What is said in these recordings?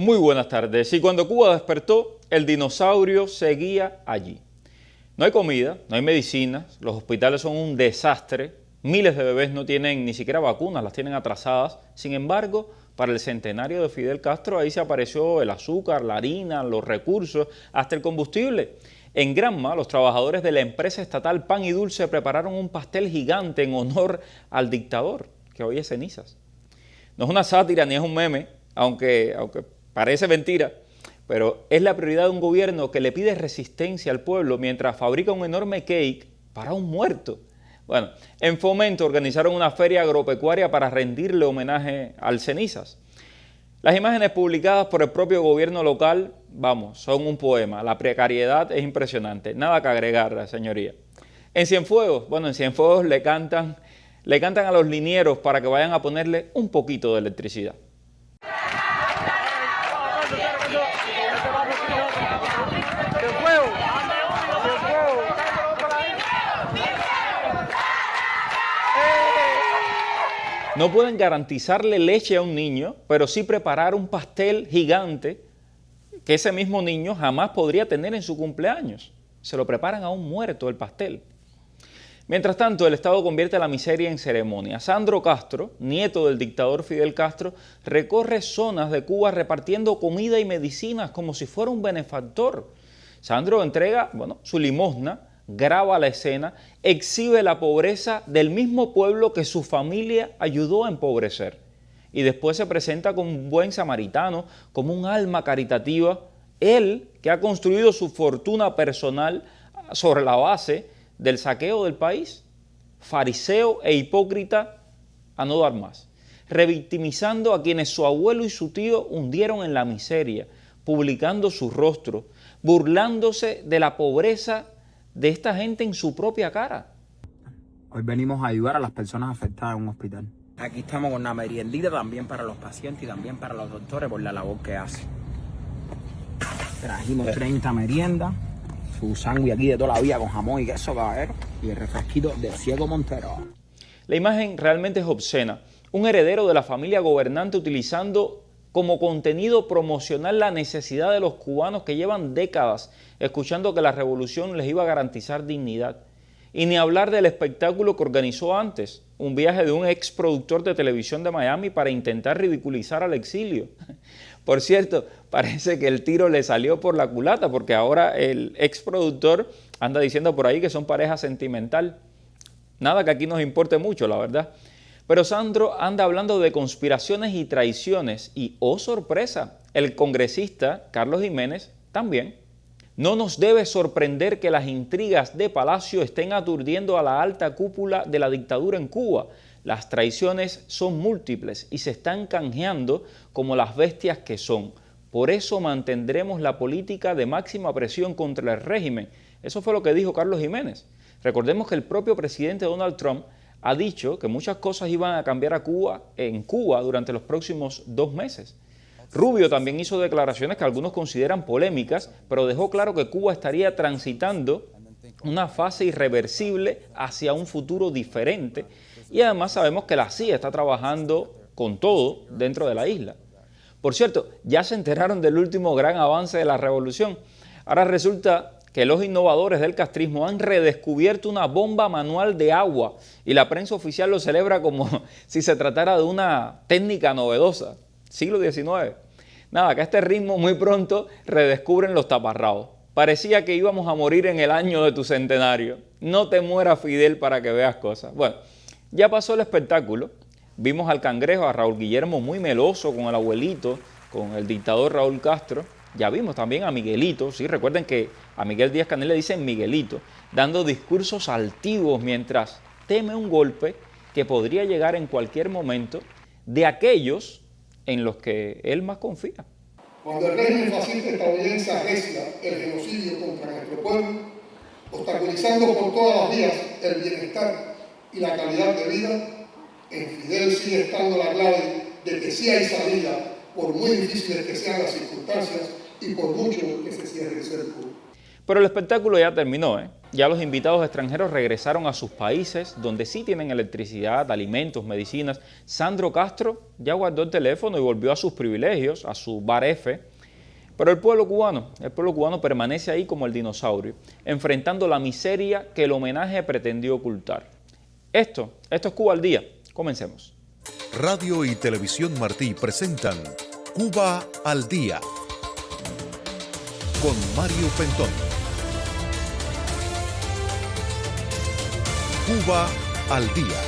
Muy buenas tardes. Y cuando Cuba despertó, el dinosaurio seguía allí. No hay comida, no hay medicinas, los hospitales son un desastre, miles de bebés no tienen ni siquiera vacunas, las tienen atrasadas. Sin embargo, para el centenario de Fidel Castro, ahí se apareció el azúcar, la harina, los recursos, hasta el combustible. En Granma, los trabajadores de la empresa estatal Pan y Dulce prepararon un pastel gigante en honor al dictador, que hoy es cenizas. No es una sátira ni es un meme, aunque parece mentira, pero es la prioridad de un gobierno que le pide resistencia al pueblo mientras fabrica un enorme cake para un muerto. Bueno, en Fomento organizaron una feria agropecuaria para rendirle homenaje al cenizas. Las imágenes publicadas por el propio gobierno local, son un poema. La precariedad es impresionante. Nada que agregar, señoría. En Cienfuegos, en Cienfuegos le cantan a los linieros para que vayan a ponerle un poquito de electricidad. No pueden garantizarle leche a un niño, pero sí preparar un pastel gigante que ese mismo niño jamás podría tener en su cumpleaños. Se lo preparan a un muerto el pastel. Mientras tanto, el Estado convierte la miseria en ceremonia. Sandro Castro, nieto del dictador Fidel Castro, recorre zonas de Cuba repartiendo comida y medicinas como si fuera un benefactor. Sandro entrega, su limosna, graba la escena, exhibe la pobreza del mismo pueblo que su familia ayudó a empobrecer. Y después se presenta como un buen samaritano, como un alma caritativa. Él, que ha construido su fortuna personal sobre la base del saqueo del país, fariseo e hipócrita a no dar más, revictimizando a quienes su abuelo y su tío hundieron en la miseria, publicando su rostro, burlándose de la pobreza de esta gente en su propia cara. Hoy venimos a ayudar a las personas afectadas en un hospital. Aquí estamos con una meriendita también para los pacientes y también para los doctores por la labor que hacen. Trajimos 30 meriendas, su sándwich aquí de toda la vida con jamón y queso, caballero, y el refresquito de Ciego Montero. La imagen realmente es obscena. Un heredero de la familia gobernante utilizando como contenido promocional la necesidad de los cubanos que llevan décadas escuchando que la revolución les iba a garantizar dignidad. Y ni hablar del espectáculo que organizó antes, un viaje de un ex productor de televisión de Miami para intentar ridiculizar al exilio. Por cierto, parece que el tiro le salió por la culata, porque ahora el ex productor anda diciendo por ahí que son pareja sentimental. Nada que aquí nos importe mucho, la verdad. Pero Sandro anda hablando de conspiraciones y traiciones y, oh sorpresa, el congresista Carlos Jiménez también. No nos debe sorprender que las intrigas de Palacio estén aturdiendo a la alta cúpula de la dictadura en Cuba. Las traiciones son múltiples y se están canjeando como las bestias que son. Por eso mantendremos la política de máxima presión contra el régimen. Eso fue lo que dijo Carlos Jiménez. Recordemos que el propio presidente Donald Trump ha dicho que muchas cosas iban a cambiar en Cuba durante los próximos 2 meses. Rubio también hizo declaraciones que algunos consideran polémicas, pero dejó claro que Cuba estaría transitando una fase irreversible hacia un futuro diferente. Y además sabemos que la CIA está trabajando con todo dentro de la isla. Por cierto, ya se enteraron del último gran avance de la revolución. Ahora resulta que los innovadores del castrismo han redescubierto una bomba manual de agua y la prensa oficial lo celebra como si se tratara de una técnica novedosa, siglo XIX. Nada, que a este ritmo muy pronto redescubren los taparrabos. Parecía que íbamos a morir en el año de tu centenario. No te mueras, Fidel, para que veas cosas. Bueno, ya pasó el espectáculo. Vimos al cangrejo, a Raúl Guillermo muy meloso con el abuelito, con el dictador Raúl Castro. Ya vimos también a Miguelito, sí, recuerden que a Miguel Díaz-Canel le dicen Miguelito, dando discursos altivos mientras teme un golpe que podría llegar en cualquier momento de aquellos en los que él más confía. Cuando el régimen fascista estadounidense arrecia el genocidio contra nuestro pueblo, obstaculizando por todas las vías el bienestar y la calidad de vida, en Fidel sigue estando la clave de que sí hay salida, por muy difíciles que sean las circunstancias y por mucho que se cierre el cerco. Pero el espectáculo ya terminó, ¿eh? Ya los invitados extranjeros regresaron a sus países, donde sí tienen electricidad, alimentos, medicinas. Sandro Castro ya guardó el teléfono y volvió a sus privilegios, a su bar F. Pero el pueblo cubano permanece ahí como el dinosaurio, enfrentando la miseria que el homenaje pretendió ocultar. Esto es Cuba al Día. Comencemos. Radio y Televisión Martí presentan Cuba al Día con Mario Pentón. Cuba al Día.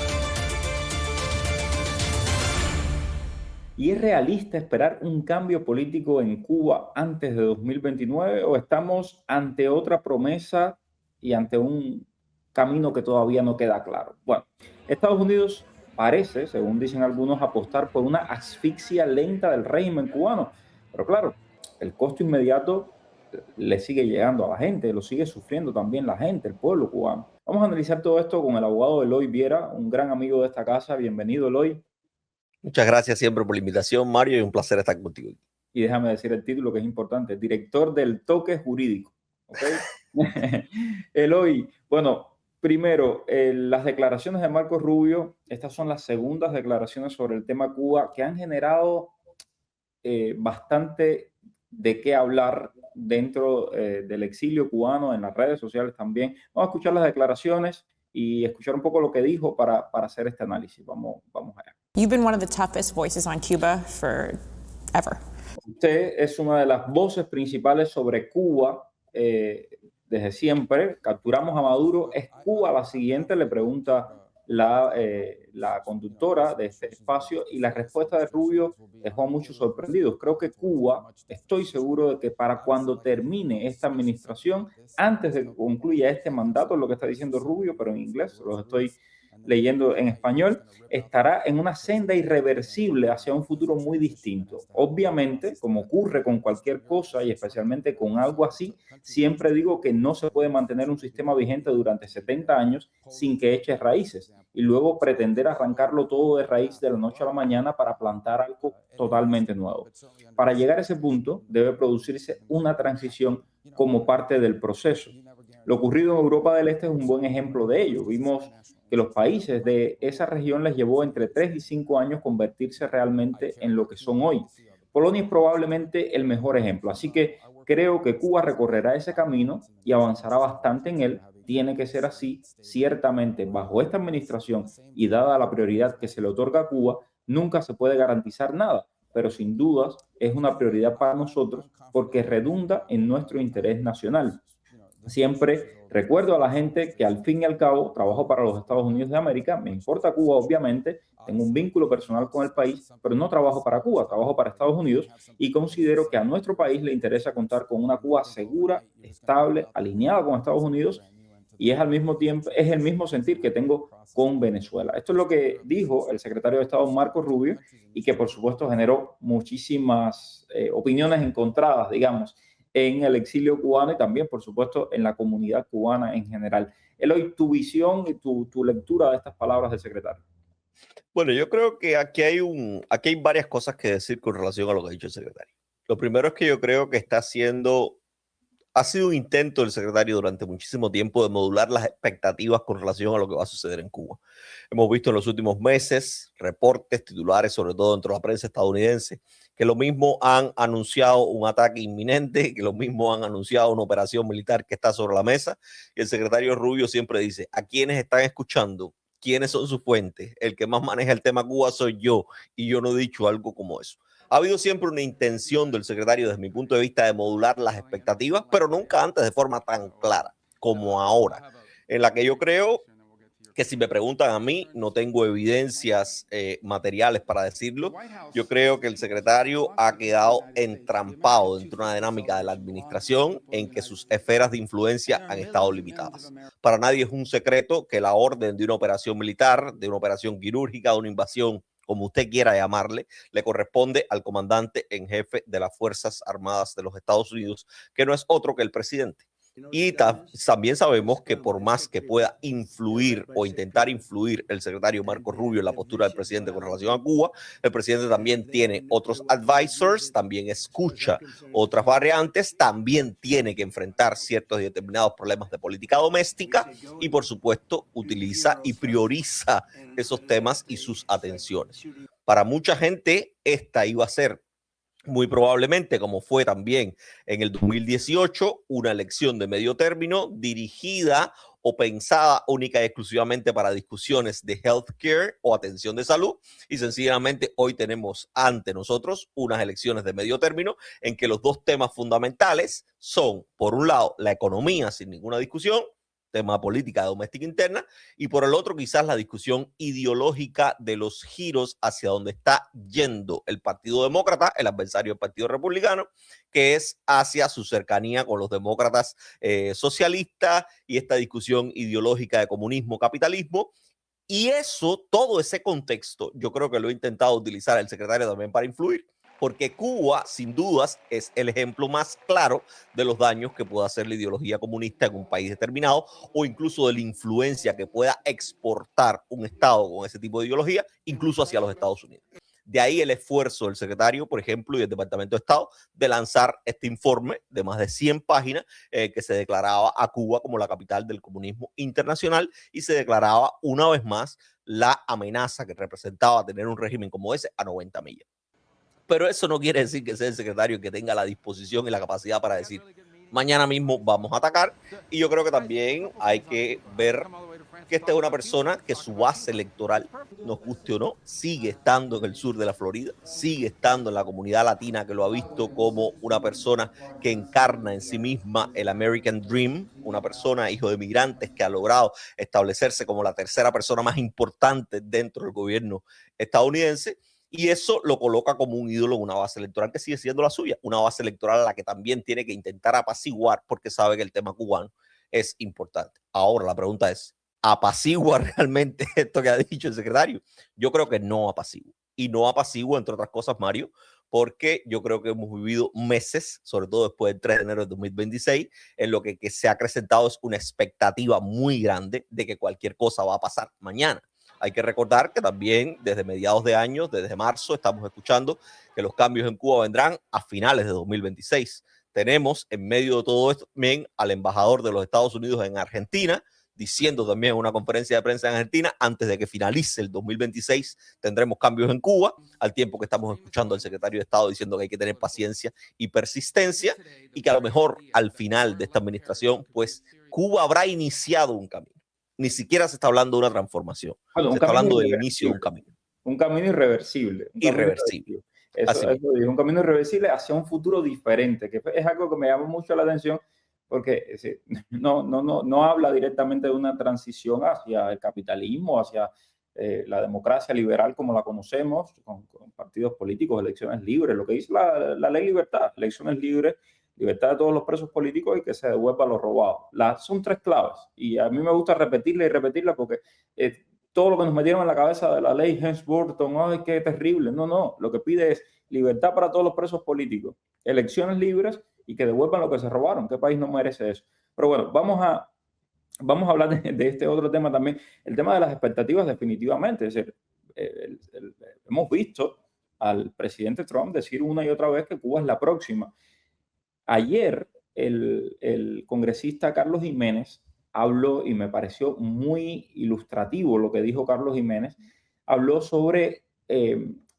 ¿Y es realista esperar un cambio político en Cuba antes de 2029 o estamos ante otra promesa y ante un camino que todavía no queda claro? Bueno, Estados Unidos parece, según dicen algunos, apostar por una asfixia lenta del régimen cubano. Pero claro, el costo inmediato le sigue llegando a la gente, lo sigue sufriendo también la gente, el pueblo cubano. Vamos a analizar todo esto con el abogado Eloy Viera, un gran amigo de esta casa. Bienvenido, Eloy. Muchas gracias siempre por la invitación, Mario, y un placer estar contigo. Y déjame decir el título que es importante, director del toque jurídico. ¿Okay? Eloy, bueno, primero, las declaraciones de Marco Rubio, estas son las segundas declaraciones sobre el tema Cuba que han generado bastante de qué hablar dentro del exilio cubano, en las redes sociales también. Vamos a escuchar las declaraciones y escuchar un poco lo que dijo para hacer este análisis. Vamos allá. You've been one of the toughest voices on Cuba forever. Usted es una de las voces principales sobre Cuba desde siempre. Capturamos a Maduro. ¿Es Cuba la siguiente? Le pregunta la conductora de este espacio, y la respuesta de Rubio dejó a muchos sorprendidos. Creo que Cuba, estoy seguro de que para cuando termine esta administración, antes de que concluya este mandato, lo que está diciendo Rubio, pero en inglés, los estoy leyendo en español, estará en una senda irreversible hacia un futuro muy distinto. Obviamente, como ocurre con cualquier cosa y especialmente con algo así, siempre digo que no se puede mantener un sistema vigente durante 70 años sin que eche raíces y luego pretender arrancarlo todo de raíz de la noche a la mañana para plantar algo totalmente nuevo. Para llegar a ese punto debe producirse una transición como parte del proceso. Lo ocurrido en Europa del Este es un buen ejemplo de ello. Vimos que los países de esa región les llevó entre 3 y 5 años convertirse realmente en lo que son hoy. Polonia es probablemente el mejor ejemplo, así que creo que Cuba recorrerá ese camino y avanzará bastante en él. Tiene que ser así, ciertamente bajo esta administración y dada la prioridad que se le otorga a Cuba, nunca se puede garantizar nada, pero sin dudas es una prioridad para nosotros porque redunda en nuestro interés nacional. Siempre recuerdo a la gente que al fin y al cabo trabajo para los Estados Unidos de América, me importa Cuba obviamente, tengo un vínculo personal con el país, pero no trabajo para Cuba, trabajo para Estados Unidos y considero que a nuestro país le interesa contar con una Cuba segura, estable, alineada con Estados Unidos, y es al mismo tiempo, es el mismo sentir que tengo con Venezuela. Esto es lo que dijo el secretario de Estado Marco Rubio y que por supuesto generó muchísimas opiniones encontradas, digamos, en el exilio cubano y también, por supuesto, en la comunidad cubana en general. Eloy, tu visión y tu lectura de estas palabras del secretario. Bueno, yo creo que aquí hay varias cosas que decir con relación a lo que ha dicho el secretario. Lo primero es que yo creo que ha sido un intento del secretario durante muchísimo tiempo de modular las expectativas con relación a lo que va a suceder en Cuba. Hemos visto en los últimos meses reportes, titulares, sobre todo dentro de la prensa estadounidense, que lo mismo han anunciado un ataque inminente, que lo mismo han anunciado una operación militar que está sobre la mesa. Y el secretario Rubio siempre dice, a quienes están escuchando, quiénes son sus fuentes, el que más maneja el tema Cuba soy yo, y yo no he dicho algo como eso. Ha habido siempre una intención del secretario, desde mi punto de vista, de modular las expectativas, pero nunca antes de forma tan clara como ahora, en la que yo creo que, si me preguntan a mí, no tengo evidencias materiales para decirlo. Yo creo que el secretario ha quedado entrampado dentro de una dinámica de la administración en que sus esferas de influencia han estado limitadas. Para nadie es un secreto que la orden de una operación militar, de una operación quirúrgica, de una invasión, como usted quiera llamarle, le corresponde al comandante en jefe de las Fuerzas Armadas de los Estados Unidos, que no es otro que el presidente. Y también sabemos que por más que pueda influir o intentar influir el secretario Marco Rubio en la postura del presidente con relación a Cuba, el presidente también tiene otros advisors, también escucha otras variantes, también tiene que enfrentar ciertos y determinados problemas de política doméstica y, por supuesto, utiliza y prioriza esos temas y sus atenciones. Para mucha gente, esta iba a ser muy probablemente, como fue también en el 2018, una elección de medio término dirigida o pensada única y exclusivamente para discusiones de healthcare o atención de salud. Y sencillamente hoy tenemos ante nosotros unas elecciones de medio término en que los dos temas fundamentales son, por un lado, la economía sin ninguna discusión, tema política doméstica interna, y por el otro quizás la discusión ideológica de los giros hacia donde está yendo el Partido Demócrata, el adversario del Partido Republicano, que es hacia su cercanía con los demócratas socialistas y esta discusión ideológica de comunismo, capitalismo. Y eso, todo ese contexto, yo creo que lo ha intentado utilizar el secretario también para influir, porque Cuba, sin dudas, es el ejemplo más claro de los daños que puede hacer la ideología comunista en un país determinado o incluso de la influencia que pueda exportar un Estado con ese tipo de ideología, incluso hacia los Estados Unidos. De ahí el esfuerzo del secretario, por ejemplo, y del Departamento de Estado de lanzar este informe de más de 100 páginas que se declaraba a Cuba como la capital del comunismo internacional y se declaraba una vez más la amenaza que representaba tener un régimen como ese a 90 millas. Pero eso no quiere decir que sea el secretario que tenga la disposición y la capacidad para decir mañana mismo vamos a atacar. Y yo creo que también hay que ver que esta es una persona que su base electoral, nos guste o no, sigue estando en el sur de la Florida, sigue estando en la comunidad latina que lo ha visto como una persona que encarna en sí misma el American Dream, una persona hijo de migrantes que ha logrado establecerse como la tercera persona más importante dentro del gobierno estadounidense. Y eso lo coloca como un ídolo en una base electoral que sigue siendo la suya, una base electoral a la que también tiene que intentar apaciguar porque sabe que el tema cubano es importante. Ahora la pregunta es, ¿apacigua realmente esto que ha dicho el secretario? Yo creo que no apacigua. Y no apacigua, entre otras cosas, Mario, porque yo creo que hemos vivido meses, sobre todo después del 3 de enero de 2026, en lo que se ha acrecentado es una expectativa muy grande de que cualquier cosa va a pasar mañana. Hay que recordar que también desde mediados de año, desde marzo, estamos escuchando que los cambios en Cuba vendrán a finales de 2026. Tenemos en medio de todo esto también al embajador de los Estados Unidos en Argentina, diciendo también en una conferencia de prensa en Argentina, antes de que finalice el 2026 tendremos cambios en Cuba, al tiempo que estamos escuchando al secretario de Estado diciendo que hay que tener paciencia y persistencia y que a lo mejor al final de esta administración, pues Cuba habrá iniciado un camino. Ni siquiera se está hablando de una transformación. Bueno, se está hablando del inicio de un camino. Un camino irreversible. Irreversible. Eso es un camino irreversible hacia un futuro diferente, que es algo que me llama mucho la atención porque no habla directamente de una transición hacia el capitalismo, hacia la democracia liberal como la conocemos, con partidos políticos, elecciones libres, lo que dice la ley libertad, elecciones libres, libertad de todos los presos políticos y que se devuelva lo robado. Son tres claves y a mí me gusta repetirla y repetirla porque todo lo que nos metieron en la cabeza de la ley Helms-Burton, ¡ay, qué terrible! No, lo que pide es libertad para todos los presos políticos, elecciones libres y que devuelvan lo que se robaron. ¿Qué país no merece eso? Pero bueno, vamos a hablar de este otro tema también, el tema de las expectativas definitivamente. Es decir, hemos visto al presidente Trump decir una y otra vez que Cuba es la próxima. Ayer el congresista Carlos Jiménez habló, y me pareció muy ilustrativo lo que dijo Carlos Jiménez, habló sobre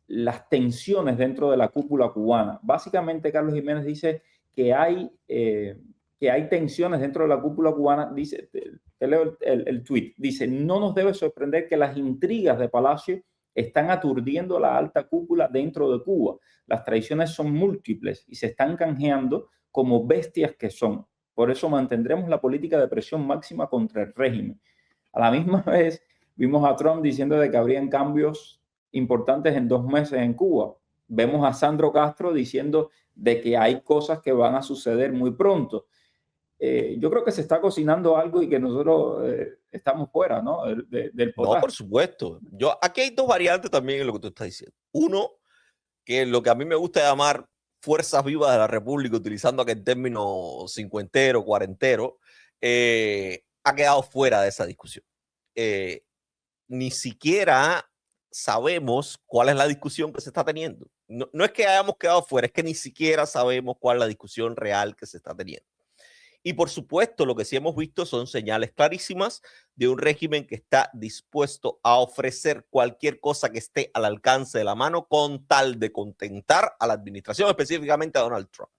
las tensiones dentro de la cúpula cubana. Básicamente Carlos Jiménez dice que hay tensiones dentro de la cúpula cubana. Dice, te leo el tuit, dice: no nos debe sorprender que las intrigas de Palacio están aturdiendo a la alta cúpula dentro de Cuba. Las traiciones son múltiples y se están canjeando como bestias que son. Por eso mantendremos la política de presión máxima contra el régimen. A la misma vez vimos a Trump diciendo de que habrían cambios importantes en 2 meses en Cuba. Vemos a Sandro Castro diciendo de que hay cosas que van a suceder muy pronto. Yo creo que se está cocinando algo y que nosotros estamos fuera, ¿no? del potaje. No, por supuesto. Aquí hay dos variantes también en lo que tú estás diciendo. Uno, que lo que a mí me gusta llamar fuerzas vivas de la República, utilizando aquel término cincuentero, cuarentero, ha quedado fuera de esa discusión. Ni siquiera sabemos cuál es la discusión que se está teniendo. No es que hayamos quedado fuera, es que ni siquiera sabemos cuál es la discusión real que se está teniendo. Y por supuesto, lo que sí hemos visto son señales clarísimas de un régimen que está dispuesto a ofrecer cualquier cosa que esté al alcance de la mano con tal de contentar a la administración, específicamente a Donald Trump.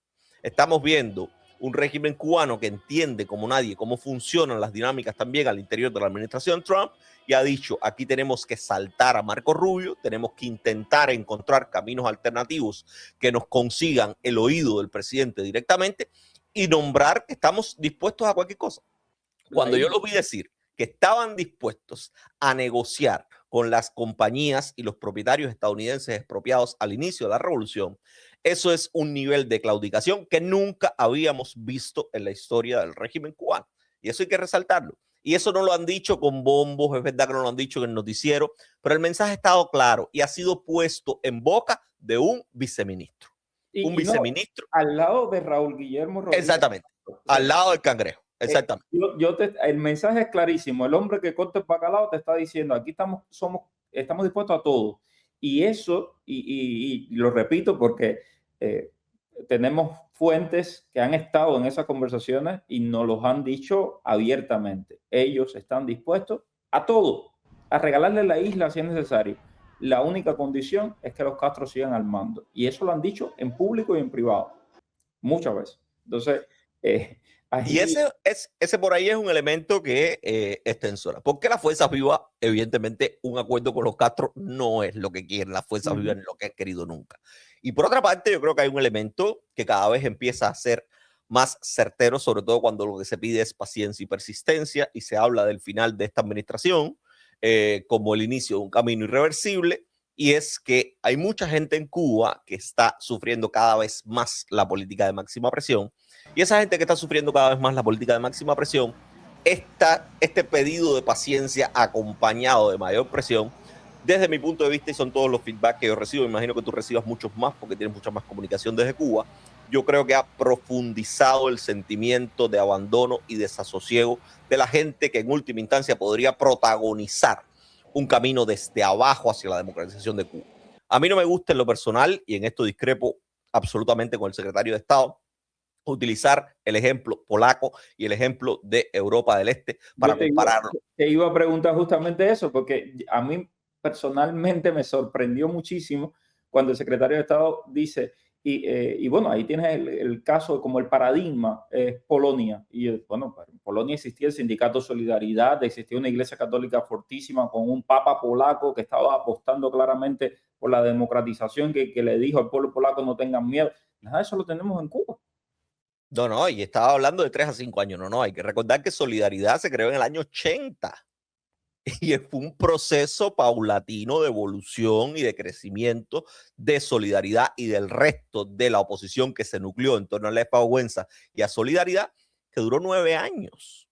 Estamos viendo un régimen cubano que entiende como nadie cómo funcionan las dinámicas también al interior de la administración Trump y ha dicho, aquí tenemos que saltar a Marco Rubio, tenemos que intentar encontrar caminos alternativos que nos consigan el oído del presidente directamente y nombrar que estamos dispuestos a cualquier cosa. Cuando yo los vi decir que estaban dispuestos a negociar con las compañías y los propietarios estadounidenses expropiados al inicio de la revolución, eso es un nivel de claudicación que nunca habíamos visto en la historia del régimen cubano. Y eso hay que resaltarlo. Y eso no lo han dicho con bombos, es verdad que no lo han dicho en el noticiero, pero el mensaje ha estado claro y ha sido puesto en boca de un viceministro. Un viceministro. No, al lado de Raúl Guillermo Rodríguez. Exactamente. Al lado del cangrejo. Exactamente. El mensaje es clarísimo. El hombre que corta el bacalao te está diciendo, aquí estamos dispuestos a todo. Y eso, y lo repito porque tenemos fuentes que han estado en esas conversaciones y nos los han dicho abiertamente. Ellos están dispuestos a todo, a regalarle la isla si es necesario. La única condición es que los Castro sigan al mando. Y eso lo han dicho en público y en privado. Muchas veces. Entonces, y ese por ahí es un elemento que es tensora. Porque las fuerzas vivas, evidentemente, un acuerdo con los Castro no es lo que quieren las fuerzas vivas, ni lo que han querido nunca. Y por otra parte, yo creo que hay un elemento que cada vez empieza a ser más certero, sobre todo cuando lo que se pide es paciencia y persistencia, y se habla del final de esta administración como el inicio de un camino irreversible, y es que hay mucha gente en Cuba que está sufriendo cada vez más la política de máxima presión, y esa gente que está sufriendo cada vez más la política de máxima presión, este pedido de paciencia acompañado de mayor presión, desde mi punto de vista, y son todos los feedback que yo recibo, imagino que tú recibas muchos más porque tienes mucha más comunicación desde Cuba, yo creo que ha profundizado el sentimiento de abandono y desasosiego de la gente que en última instancia podría protagonizar un camino desde abajo hacia la democratización de Cuba. A mí no me gusta en lo personal, y en esto discrepo absolutamente con el secretario de Estado, utilizar el ejemplo polaco y el ejemplo de Europa del Este para compararlo. Te iba a preguntar justamente eso, porque a mí personalmente me sorprendió muchísimo cuando el secretario de Estado dice, y bueno, ahí tienes el caso como el paradigma, Polonia. Y bueno, en Polonia existía el Sindicato Solidaridad, existía una iglesia católica fortísima con un papa polaco que estaba apostando claramente por la democratización, que le dijo al pueblo polaco no tengan miedo. Nada de eso lo tenemos en Cuba. No, y estaba hablando de 3 a 5 años. No, hay que recordar que Solidaridad se creó en el año 80. Y fue un proceso paulatino de evolución y de crecimiento de Solidaridad y del resto de la oposición que se nucleó en torno a la Espagüenza y a Solidaridad, que duró 9 años.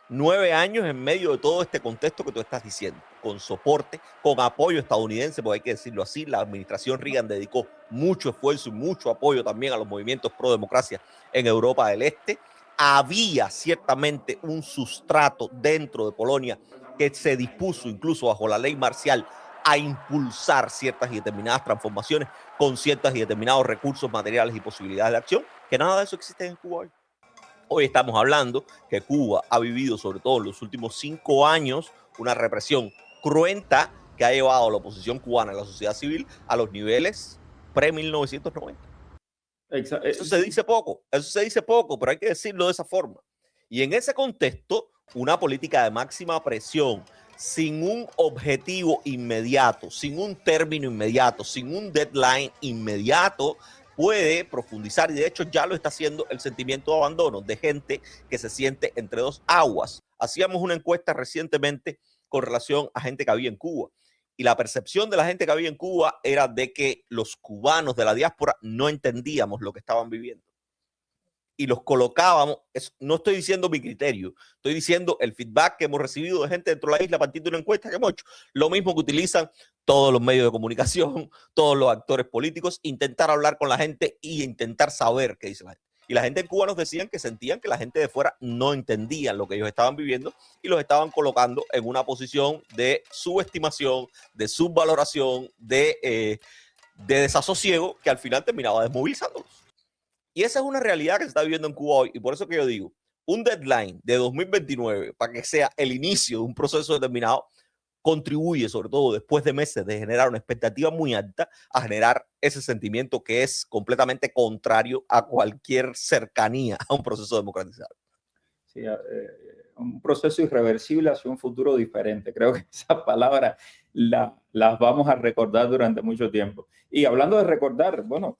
9 años en medio de todo este contexto que tú estás diciendo, con soporte, con apoyo estadounidense, porque hay que decirlo así, la administración Reagan dedicó mucho esfuerzo y mucho apoyo también a los movimientos pro democracia en Europa del Este. Había ciertamente un sustrato dentro de Polonia que se dispuso incluso bajo la ley marcial a impulsar ciertas y determinadas transformaciones con ciertos y determinados recursos materiales y posibilidades de acción, que nada de eso existe en Cuba hoy. Hoy estamos hablando que Cuba ha vivido, sobre todo en los últimos 5 años, una represión cruenta que ha llevado a la oposición cubana y la sociedad civil a los niveles pre-1990. Eso se dice poco, pero hay que decirlo de esa forma. Y en ese contexto, una política de máxima presión, sin un objetivo inmediato, sin un término inmediato, sin un deadline inmediato, puede profundizar, y de hecho ya lo está haciendo, el sentimiento de abandono de gente que se siente entre dos aguas. Hacíamos una encuesta recientemente con relación a gente que había en Cuba, y la percepción de la gente que había en Cuba era de que los cubanos de la diáspora no entendíamos lo que estaban viviendo. y los colocábamos, no estoy diciendo mi criterio, estoy diciendo el feedback que hemos recibido de gente dentro de la isla a partir de una encuesta que hemos hecho, lo mismo que utilizan todos los medios de comunicación, todos los actores políticos, intentar hablar con la gente y intentar saber qué dice la gente. Y la gente en Cuba nos decían que sentían que la gente de fuera no entendía lo que ellos estaban viviendo y los estaban colocando en una posición de subestimación, de subvaloración, de desasosiego que al final terminaba desmovilizándolos. Y esa es una realidad que se está viviendo en Cuba hoy. Y por eso que yo digo, un deadline de 2029 para que sea el inicio de un proceso determinado contribuye, sobre todo después de meses de generar una expectativa muy alta, a generar ese sentimiento que es completamente contrario a cualquier cercanía a un proceso democratizado. Sí, un proceso irreversible hacia un futuro diferente. Creo que esas palabras las vamos a recordar durante mucho tiempo. Y hablando de recordar, bueno,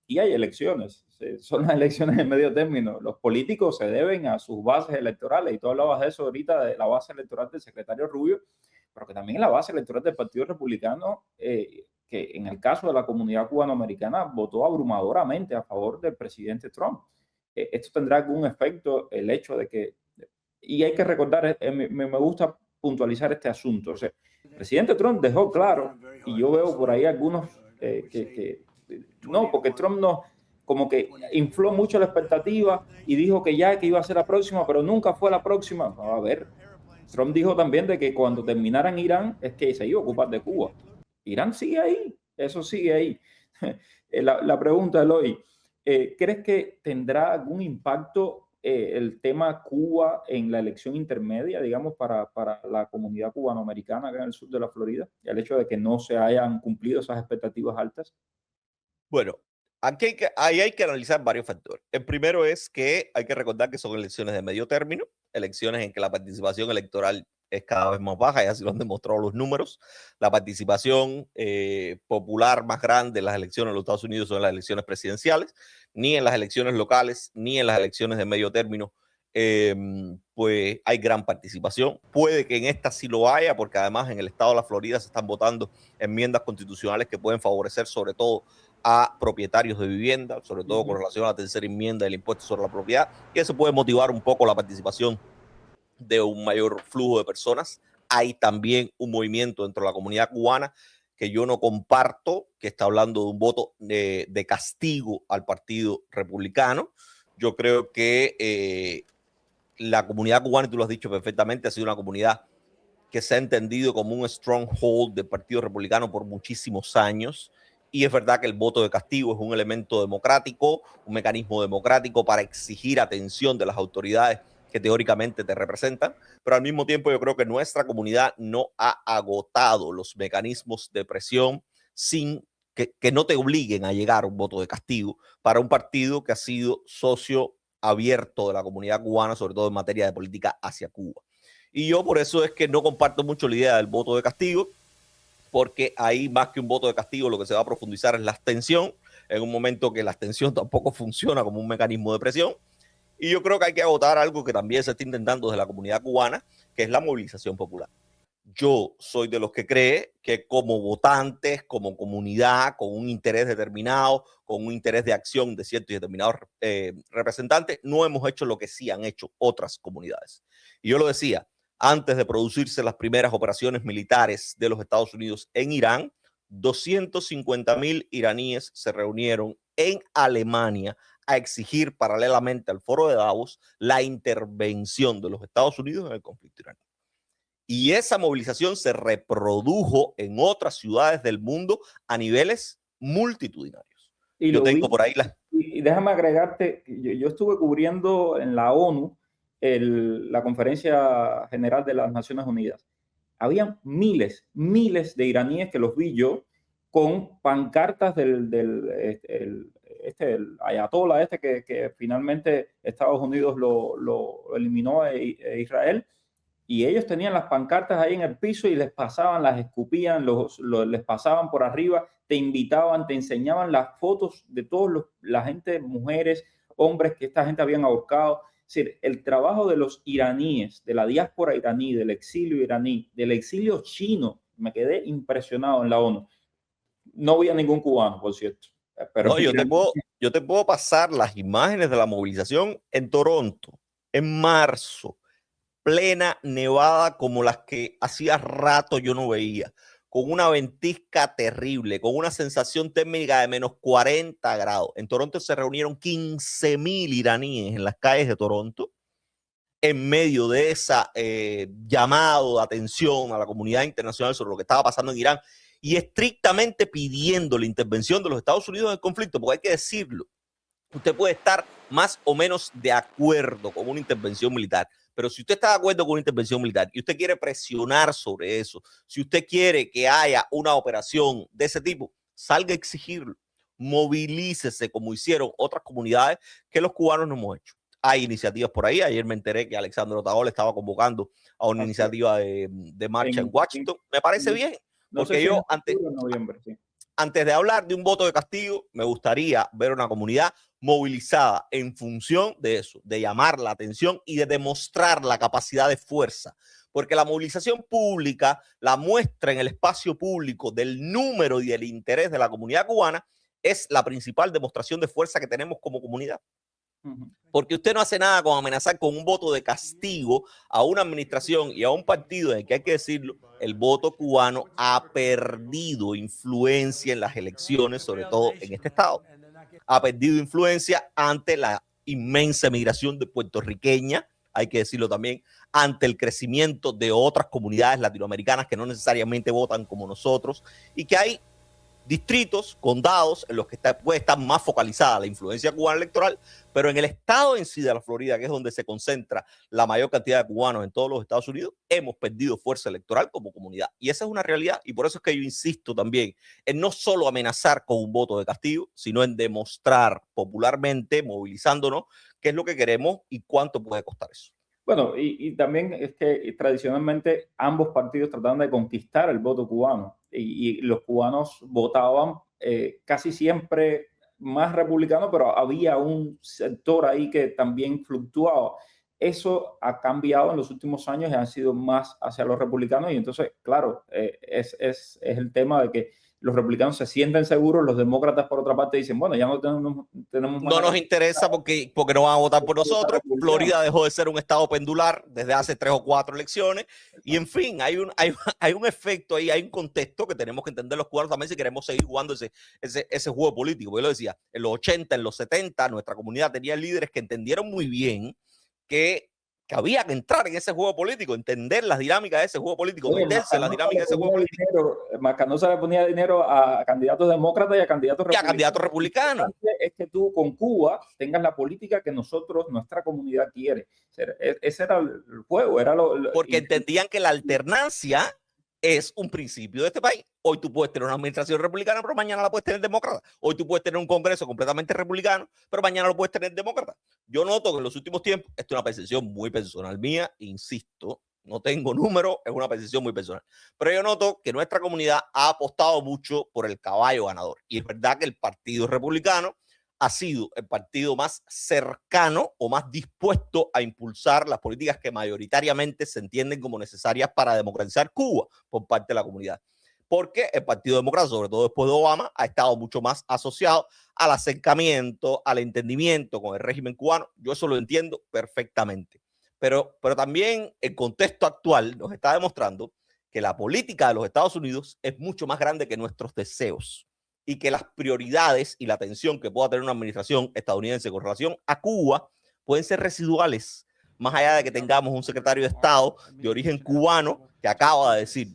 aquí hay elecciones, son las elecciones de medio término. Los políticos se deben a sus bases electorales, y tú hablabas de eso ahorita, de la base electoral del secretario Rubio, pero que también la base electoral del Partido Republicano, que en el caso de la comunidad cubanoamericana votó abrumadoramente a favor del presidente Trump. Esto tendrá algún efecto, el hecho de que, y hay que recordar, me gusta puntualizar este asunto. O sea, el presidente Trump dejó claro, y yo veo por ahí algunos no, porque Trump no, como que infló mucho la expectativa y dijo que iba a ser la próxima, pero nunca fue la próxima. A ver, Trump dijo también de que cuando terminara en Irán es que se iba a ocupar de Cuba. Irán sigue ahí, eso sigue ahí. La pregunta, Eloy, ¿crees que tendrá algún impacto el tema Cuba en la elección intermedia, digamos, para la comunidad cubanoamericana acá en el sur de la Florida? El hecho de que no se hayan cumplido esas expectativas altas. Bueno, aquí hay que analizar varios factores. El primero es que hay que recordar que son elecciones de medio término, elecciones en que la participación electoral es cada vez más baja, y así lo han demostrado los números. La participación popular más grande en las elecciones en los Estados Unidos son las elecciones presidenciales, ni en las elecciones locales, ni en las elecciones de medio término, pues hay gran participación. Puede que en esta sí lo haya, porque además en el estado de la Florida se están votando enmiendas constitucionales que pueden favorecer sobre todo a propietarios de vivienda, sobre todo con relación a la tercera enmienda del impuesto sobre la propiedad, y eso puede motivar un poco la participación de un mayor flujo de personas. Hay también un movimiento dentro de la comunidad cubana que yo no comparto, que está hablando de un voto de castigo al Partido Republicano. Yo creo que la comunidad cubana, y tú lo has dicho perfectamente, ha sido una comunidad que se ha entendido como un stronghold del Partido Republicano por muchísimos años. Y es verdad que el voto de castigo es un elemento democrático, un mecanismo democrático para exigir atención de las autoridades que teóricamente te representan, pero al mismo tiempo yo creo que nuestra comunidad no ha agotado los mecanismos de presión sin que no te obliguen a llegar a un voto de castigo para un partido que ha sido socio abierto de la comunidad cubana, sobre todo en materia de política hacia Cuba. Y yo por eso es que no comparto mucho la idea del voto de castigo, porque ahí más que un voto de castigo lo que se va a profundizar es la abstención, en un momento que la abstención tampoco funciona como un mecanismo de presión. Y yo creo que hay que agotar algo que también se está intentando desde la comunidad cubana, que es la movilización popular. Yo soy de los que cree que como votantes, como comunidad, con un interés determinado, con un interés de acción de ciertos y determinados representantes, no hemos hecho lo que sí han hecho otras comunidades. Y yo lo decía, antes de producirse las primeras operaciones militares de los Estados Unidos en Irán, 250,000 iraníes se reunieron en Alemania a exigir paralelamente al foro de Davos la intervención de los Estados Unidos en el conflicto iraní. Y esa movilización se reprodujo en otras ciudades del mundo a niveles multitudinarios. Y yo tengo por ahí las... Y déjame agregarte, yo estuve cubriendo en la ONU la Conferencia General de las Naciones Unidas. Había miles de iraníes que los vi yo con pancartas del ayatollah que finalmente Estados Unidos lo eliminó a Israel, y ellos tenían las pancartas ahí en el piso y les pasaban, las escupían, les pasaban por arriba, te invitaban, te enseñaban las fotos de todos la gente, mujeres, hombres que esta gente habían ahorcado. Es decir, el trabajo de los iraníes, de la diáspora iraní, del exilio iraní, del exilio chino, me quedé impresionado en la ONU. No vi a ningún cubano, por cierto. Pero No, yo te puedo pasar las imágenes de la movilización en Toronto, en marzo, plena nevada como las que hacía rato yo no veía, con una ventisca terrible, con una sensación térmica de menos 40 grados. En Toronto se reunieron 15,000 iraníes en las calles de Toronto en medio de esa llamado de atención a la comunidad internacional sobre lo que estaba pasando en Irán y estrictamente pidiendo la intervención de los Estados Unidos en el conflicto, porque hay que decirlo, usted puede estar más o menos de acuerdo con una intervención militar, pero si usted está de acuerdo con una intervención militar y usted quiere presionar sobre eso, si usted quiere que haya una operación de ese tipo, salga a exigirlo, movilícese como hicieron otras comunidades que los cubanos no hemos hecho. Hay iniciativas por ahí. Ayer me enteré que Alexandre Otaola estaba convocando a una iniciativa de marcha en Washington. Me parece bien, porque yo antes de hablar de un voto de castigo, me gustaría ver una comunidad movilizada en función de eso, de llamar la atención y de demostrar la capacidad de fuerza. Porque la movilización pública, la muestra en el espacio público del número y del interés de la comunidad cubana es la principal demostración de fuerza que tenemos como comunidad. Porque usted no hace nada con amenazar con un voto de castigo a una administración y a un partido en el que, hay que decirlo, el voto cubano ha perdido influencia en las elecciones, sobre todo en este estado. Ha perdido influencia ante la inmensa migración de puertorriqueña, hay que decirlo también, ante el crecimiento de otras comunidades latinoamericanas que no necesariamente votan como nosotros y que hay distritos, condados en los que puede estar más focalizada la influencia cubana electoral, pero en el estado en sí de la Florida, que es donde se concentra la mayor cantidad de cubanos en todos los Estados Unidos, hemos perdido fuerza electoral como comunidad. Y esa es una realidad, y por eso es que yo insisto también en no solo amenazar con un voto de castigo, sino en demostrar popularmente, movilizándonos, qué es lo que queremos y cuánto puede costar eso. Bueno, y también es que tradicionalmente ambos partidos trataban de conquistar el voto cubano y los cubanos votaban casi siempre más republicano, pero había un sector ahí que también fluctuaba. Eso ha cambiado en los últimos años y han sido más hacia los republicanos y entonces, claro, es el tema de que los republicanos se sienten seguros, los demócratas por otra parte dicen, bueno, ya no tenemos no nos interesa porque no van a votar por nosotros. Florida dejó de ser un estado pendular desde hace 3 o 4 elecciones y en fin, hay un efecto ahí, hay un contexto que tenemos que entender los cubanos también si queremos seguir jugando ese juego político. Yo lo decía, en los 80, en los 70, nuestra comunidad tenía líderes que entendieron muy bien que había que entrar en ese juego político, entender las dinámicas de ese juego político, meterse en las dinámicas de ese juego político. Macanosa le ponía dinero a candidatos demócratas y a candidatos republicanos. Y a candidatos republicanos. Es que tú con Cuba tengas la política que nosotros, nuestra comunidad quiere. Ese era el juego. Porque entendían que la alternancia es un principio de este país. Hoy tú puedes tener una administración republicana, pero mañana la puedes tener demócrata. Hoy tú puedes tener un Congreso completamente republicano, pero mañana lo puedes tener demócrata. Yo noto que en los últimos tiempos, esto es una percepción muy personal mía, insisto, no tengo número, es una percepción muy personal, pero yo noto que nuestra comunidad ha apostado mucho por el caballo ganador. Y es verdad que el Partido Republicano ha sido el partido más cercano o más dispuesto a impulsar las políticas que mayoritariamente se entienden como necesarias para democratizar Cuba por parte de la comunidad. Porque el Partido Demócrata, sobre todo después de Obama, ha estado mucho más asociado al acercamiento, al entendimiento con el régimen cubano. Yo eso lo entiendo perfectamente. Pero también el contexto actual nos está demostrando que la política de los Estados Unidos es mucho más grande que nuestros deseos y que las prioridades y la atención que pueda tener una administración estadounidense con relación a Cuba pueden ser residuales, más allá de que tengamos un secretario de Estado de origen cubano que acaba de decir: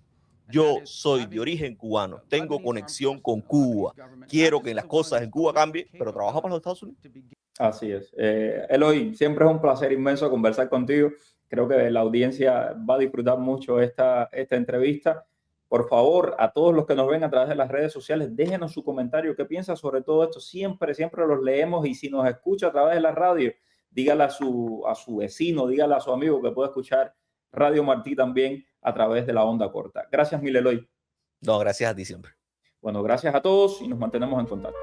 yo soy de origen cubano, tengo conexión con Cuba, quiero que las cosas en Cuba cambien, pero trabajo para los Estados Unidos. Así es. Eloy, siempre es un placer inmenso conversar contigo. Creo que la audiencia va a disfrutar mucho esta entrevista. Por favor, a todos los que nos ven a través de las redes sociales, déjenos su comentario. ¿Qué piensa sobre todo esto? Siempre los leemos y si nos escucha a través de la radio, dígale a su vecino, dígale a su amigo que puede escuchar Radio Martí también a través de la onda corta. Gracias, mil, Eloy. No, gracias a ti siempre. Bueno, gracias a todos y nos mantenemos en contacto.